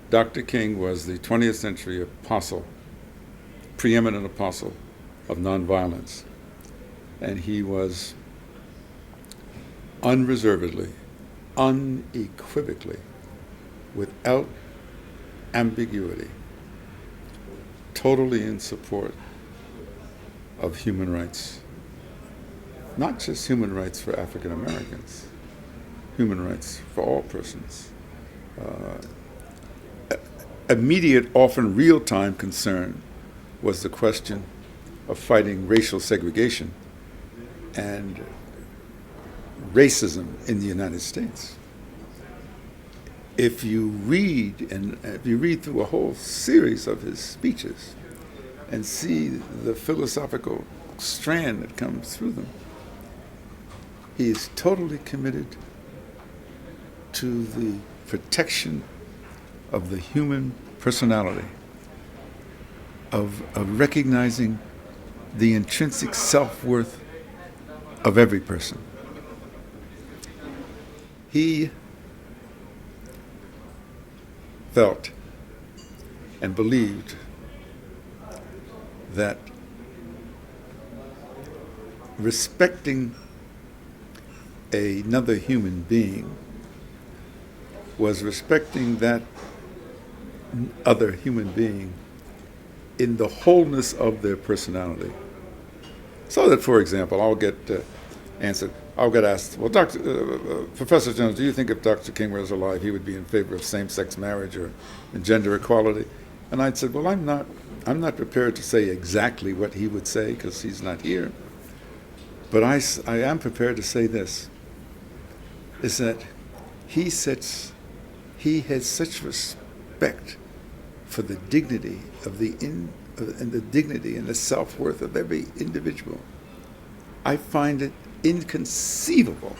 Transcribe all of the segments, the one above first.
Dr. King was the 20th century apostle, preeminent apostle of nonviolence. And he was unreservedly, unequivocally, without ambiguity, totally in support of human rights. Not just human rights for African Americans, human rights for all persons. Immediate, often real-time concern was the question of fighting racial segregation and racism in the United States. If you read through a whole series of his speeches and see the philosophical strand that comes through them, he is totally committed to the protection of the human personality, of recognizing the intrinsic self-worth of every person. He felt and believed that respecting another human being was respecting that other human being in the wholeness of their personality. So that, for example, I'll get asked, well, Professor Jones, do you think if Dr. King was alive, he would be in favor of same-sex marriage or gender equality? And I'd say, well, I'm not prepared to say exactly what he would say because he's not here. But I am prepared to say this, is that he has such respect for the dignity of the dignity and the self-worth of every individual. I find it inconceivable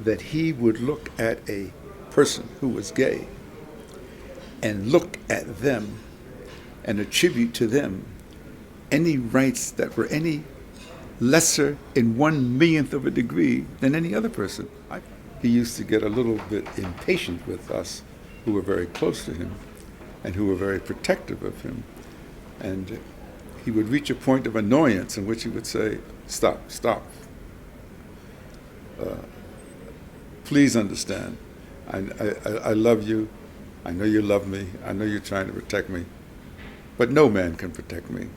that he would look at a person who was gay and look at them and attribute to them any rights that were any lesser in 1/1,000,000th of a degree than any other person. He used to get a little bit impatient with us who were very close to him and who were very protective of him. And he would reach a point of annoyance in which he would say, stop. Please understand. I love you. I know you love me. I know you're trying to protect me. But no man can protect me.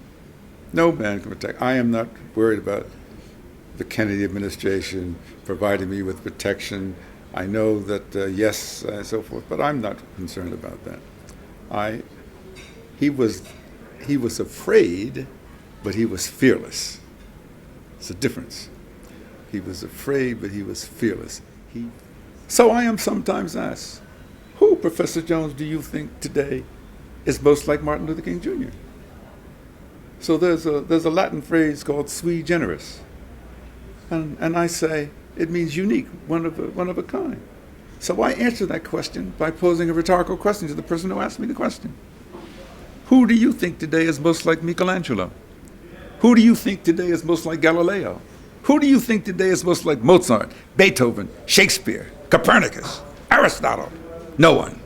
No man can protect. I am not worried about the Kennedy administration providing me with protection. I know that, yes, and so forth, but I'm not concerned about that. He was afraid, but he was fearless. It's a difference. He was afraid, but he was fearless. So I am sometimes asked, who, Professor Jones, do you think today is most like Martin Luther King Jr.? So there's a Latin phrase called sui generis. And I say, it means unique, one of a kind. So I answer that question by posing a rhetorical question to the person who asked me the question. Who do you think today is most like Michelangelo? Who do you think today is most like Galileo? Who do you think today is most like Mozart, Beethoven, Shakespeare, Copernicus, Aristotle? No one.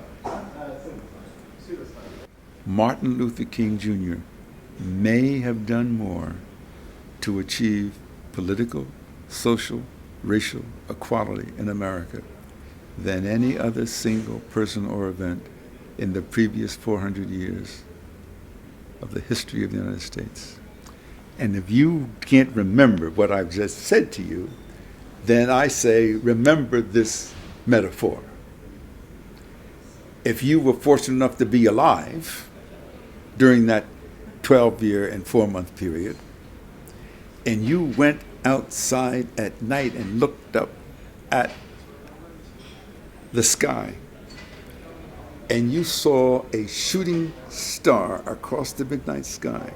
Martin Luther King Jr. may have done more to achieve political, social, racial equality in America than any other single person or event in the previous 400 years of the history of the United States. And if you can't remember what I've just said to you, then I say, remember this metaphor. If you were fortunate enough to be alive during that 12-year and 4-month period, and you went outside at night and looked up at the sky, and you saw a shooting star across the midnight sky,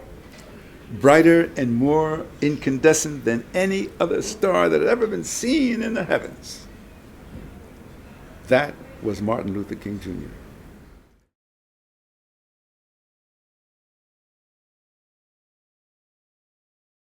brighter and more incandescent than any other star that had ever been seen in the heavens. That was Martin Luther King Jr.